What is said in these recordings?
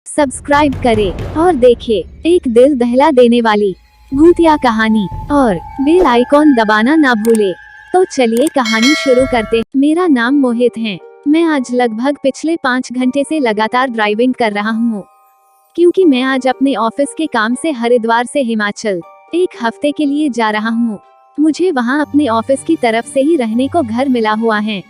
Subscribe करें और देखें एक दिल दहला देने वाली भूतिया कहानी और बेल आइकॉन दबाना ना भूले। तो चलिए कहानी शुरू करते हैं। मेरा नाम मोहित है। मैं आज लगभग पिछले 5 घंटे से लगातार ड्राइविंग कर रहा हूँ, क्योंकि मैं आज अपने ऑफिस के काम से हरिद्वार से हिमाचल 1 हफ्ते के लिए जा रहा हूँ। मुझे वहाँ अपने ऑफिस की तरफ से ही रहने को घर मिला हुआ है।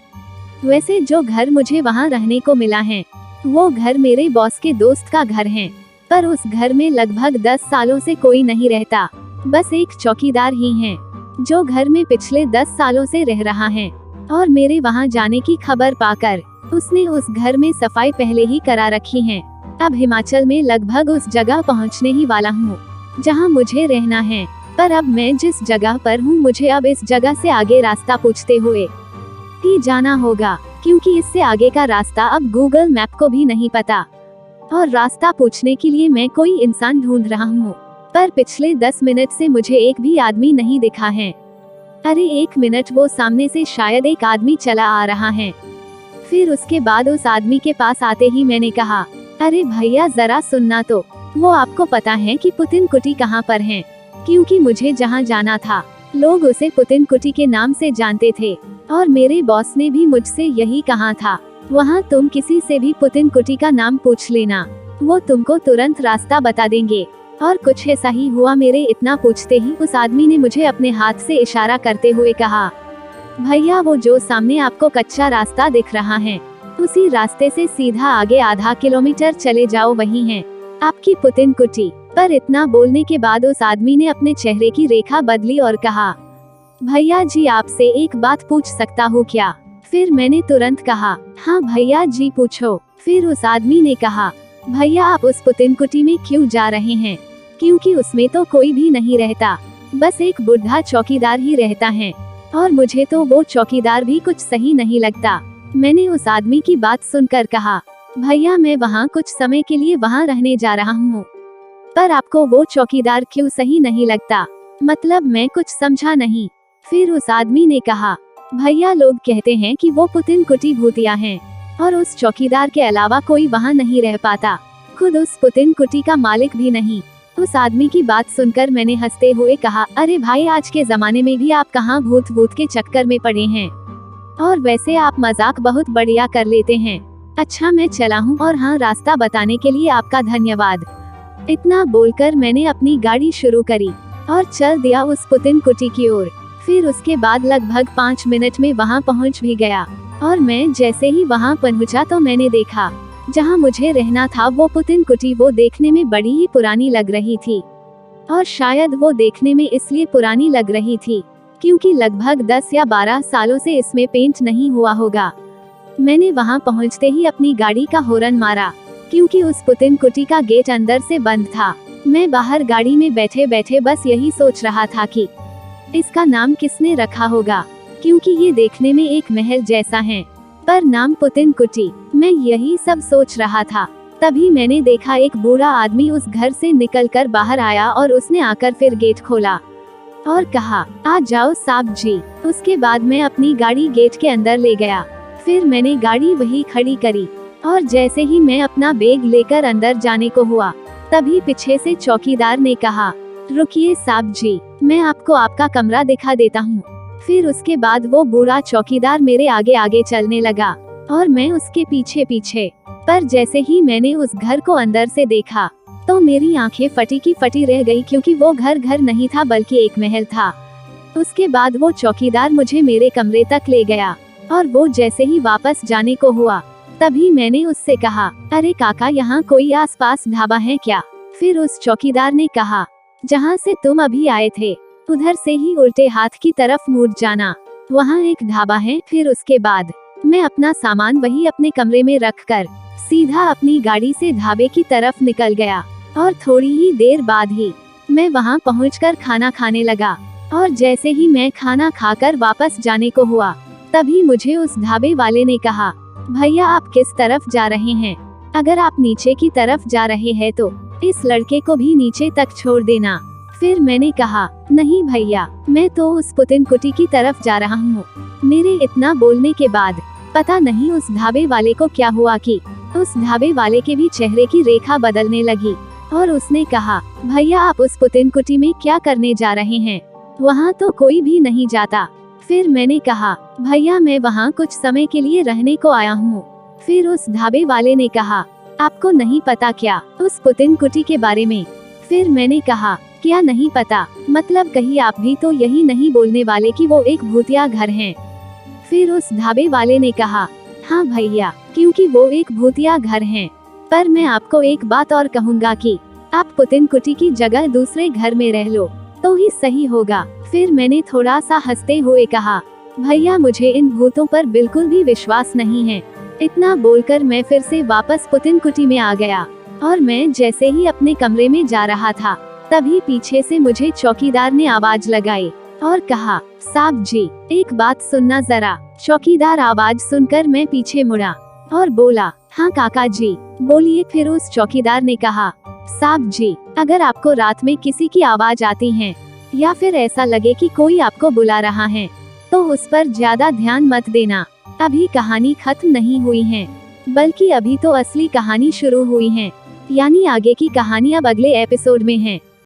वैसे जो घर मुझे वहाँ रहने को मिला है वो घर मेरे बॉस के दोस्त का घर है, पर उस घर में लगभग 10 सालों से कोई नहीं रहता, बस एक चौकीदार ही है जो घर में पिछले 10 सालों से रह रहा है। और मेरे वहाँ जाने की खबर पाकर उसने उस घर में सफाई पहले ही करा रखी है। अब हिमाचल में लगभग उस जगह पहुँचने ही वाला हूँ जहाँ मुझे रहना है, पर अब मैं जिस जगह पर हूँ मुझे अब इस जगह से आगे रास्ता पूछते हुए ही जाना होगा, क्योंकि इससे आगे का रास्ता अब गूगल मैप को भी नहीं पता। और रास्ता पूछने के लिए मैं कोई इंसान ढूंढ रहा हूँ, पर पिछले 10 मिनट से मुझे एक भी आदमी नहीं दिखा है। अरे 1 मिनट, वो सामने से शायद एक आदमी चला आ रहा है। फिर उसके बाद उस आदमी के पास आते ही मैंने कहा, अरे भैया जरा सुनना तो, वो आपको पता है कि पुतिन कुटी कहाँ पर है? क्योंकि मुझे जहाँ जाना था लोग उसे पुतिन कुटी के नाम से जानते थे, और मेरे बॉस ने भी मुझसे यही कहा था, वहाँ तुम किसी से भी पुतिन कुटी का नाम पूछ लेना, वो तुमको तुरंत रास्ता बता देंगे। और कुछ ऐसा ही हुआ। मेरे इतना पूछते ही उस आदमी ने मुझे अपने हाथ से इशारा करते हुए कहा, भैया वो जो सामने आपको कच्चा रास्ता दिख रहा है उसी रास्ते से सीधा आगे आधा किलोमीटर चले जाओ, वही है आपकी पुतिन कुटी। पर इतना बोलने के बाद उस आदमी ने अपने चेहरे की रेखा बदली और कहा, भैया जी आपसे एक बात पूछ सकता हूँ क्या? फिर मैंने तुरंत कहा, हाँ भैया जी पूछो। फिर उस आदमी ने कहा, भैया आप उस पुतिन कुटी में क्यों जा रहे हैं? क्योंकि उसमें तो कोई भी नहीं रहता, बस एक बुढ़ा चौकीदार ही रहता है, और मुझे तो वो चौकीदार भी कुछ सही नहीं लगता। मैंने उस आदमी की बात सुनकर कहा, भैया मैं वहाँ कुछ समय के लिए वहाँ रहने जा रहा हूँ, पर आपको वो चौकीदार क्यों सही नहीं लगता? मतलब मैं कुछ समझा नहीं। फिर उस आदमी ने कहा, भैया लोग कहते हैं कि वो पुतिन कुटी भूतिया हैं, और उस चौकीदार के अलावा कोई वहाँ नहीं रह पाता, खुद उस पुतिन कुटी का मालिक भी नहीं। उस आदमी की बात सुनकर मैंने हंसते हुए कहा, अरे भाई आज के जमाने में भी आप कहाँ भूत भूत के चक्कर में पड़े हैं, और वैसे आप मजाक बहुत बढ़िया कर लेते हैं। अच्छा मैं चला हूँ, और हाँ रास्ता बताने के लिए आपका धन्यवाद। इतना बोलकर मैंने अपनी गाड़ी शुरू करी और चल दिया उस पुतिन कुटी की ओर। फिर उसके बाद लगभग 5 मिनट में वहाँ पहुँच भी गया, और मैं जैसे ही वहाँ पहुँचा तो मैंने देखा जहाँ मुझे रहना था वो पुतिन कुटी वो देखने में बड़ी ही पुरानी लग रही थी। और शायद वो देखने में इसलिए पुरानी लग रही थी क्योंकि लगभग 10 या 12 सालों से इसमें पेंट नहीं हुआ होगा। मैंने वहाँ पहुँचते ही अपनी गाड़ी का हॉर्न मारा, क्योंकि उस पुतिन कुटी का गेट अंदर से बंद था। मैं बाहर गाड़ी में बैठे बैठे बस यही सोच रहा था कि इसका नाम किसने रखा होगा, क्योंकि ये देखने में एक महल जैसा है, पर नाम पुतिन कुटी। मैं यही सब सोच रहा था, तभी मैंने देखा एक बूढ़ा आदमी उस घर से निकलकर बाहर आया, और उसने आकर फिर गेट खोला और कहा, आ जाओ साहब जी। उसके बाद मैं अपनी गाड़ी गेट के अंदर ले गया। फिर मैंने गाड़ी वही खड़ी करी, और जैसे ही मैं अपना बैग लेकर अंदर जाने को हुआ तभी पीछे से चौकीदार ने कहा, रुकिए साहब जी, मैं आपको आपका कमरा दिखा देता हूँ। फिर उसके बाद वो बूढ़ा चौकीदार मेरे आगे आगे चलने लगा और मैं उसके पीछे पीछे। पर जैसे ही मैंने उस घर को अंदर से देखा तो मेरी आंखें फटी की फटी रह गई, क्योंकि वो घर नहीं था बल्कि एक महल था। उसके बाद वो चौकीदार मुझे मेरे कमरे तक ले गया, और वो जैसे ही वापस जाने को हुआ तभी मैंने उससे कहा, अरे काका यहाँ कोई आसपास ढाबा है क्या? फिर उस चौकीदार ने कहा, जहाँ से तुम अभी आए थे उधर से ही उल्टे हाथ की तरफ मुड़ जाना, वहाँ एक ढाबा है। फिर उसके बाद मैं अपना सामान वही अपने कमरे में रखकर सीधा अपनी गाड़ी से ढाबे की तरफ निकल गया, और थोड़ी ही देर बाद ही मैं वहाँ पहुँचकर खाना खाने लगा। और जैसे ही मैं खाना खाकर वापस जाने को हुआ तभी मुझे उस ढाबे वाले ने कहा, भैया आप किस तरफ जा रहे हैं? अगर आप नीचे की तरफ जा रहे हैं तो इस लड़के को भी नीचे तक छोड़ देना। फिर मैंने कहा, नहीं भैया मैं तो उस पुतिन कुटी की तरफ जा रहा हूँ। मेरे इतना बोलने के बाद पता नहीं उस ढाबे वाले को क्या हुआ कि उस ढाबे वाले के भी चेहरे की रेखा बदलने लगी और उसने कहा, भैया आप उस पुतिन कुटी में क्या करने जा रहे हैं? वहाँ तो कोई भी नहीं जाता। फिर मैंने कहा, भैया मैं वहाँ कुछ समय के लिए रहने को आया हूँ। फिर उस ढाबे वाले ने कहा, आपको नहीं पता क्या उस पुतिन कुटी के बारे में? फिर मैंने कहा, क्या नहीं पता, मतलब कहीं आप भी तो यही नहीं बोलने वाले कि वो एक भूतिया घर है? फिर उस ढाबे वाले ने कहा, हाँ भैया, क्योंकि वो एक भूतिया घर है। पर मैं आपको एक बात और कहूँगा कि आप पुतिन कुटी की जगह दूसरे घर में रह लो तो ही सही होगा। फिर मैंने थोड़ा सा हंसते हुए कहा, भैया मुझे इन भूतों पर बिल्कुल भी विश्वास नहीं है। इतना बोलकर मैं फिर से वापस पुतिन कुटी में आ गया और मैं जैसे ही अपने कमरे में जा रहा था तभी पीछे से मुझे चौकीदार ने आवाज लगाई और कहा, साहब जी एक बात सुनना जरा। चौकीदार आवाज सुनकर मैं पीछे मुड़ा और बोला, हाँ काका जी बोलिए। फिर उस चौकीदार ने कहा, साहब जी अगर आपको रात में किसी की आवाज आती है या फिर ऐसा लगे कि कोई आपको बुला रहा है तो उस पर ज्यादा ध्यान मत देना। अभी कहानी खत्म नहीं हुई है, बल्कि अभी तो असली कहानी शुरू हुई है, यानी आगे की कहानी अब अगले एपिसोड में है।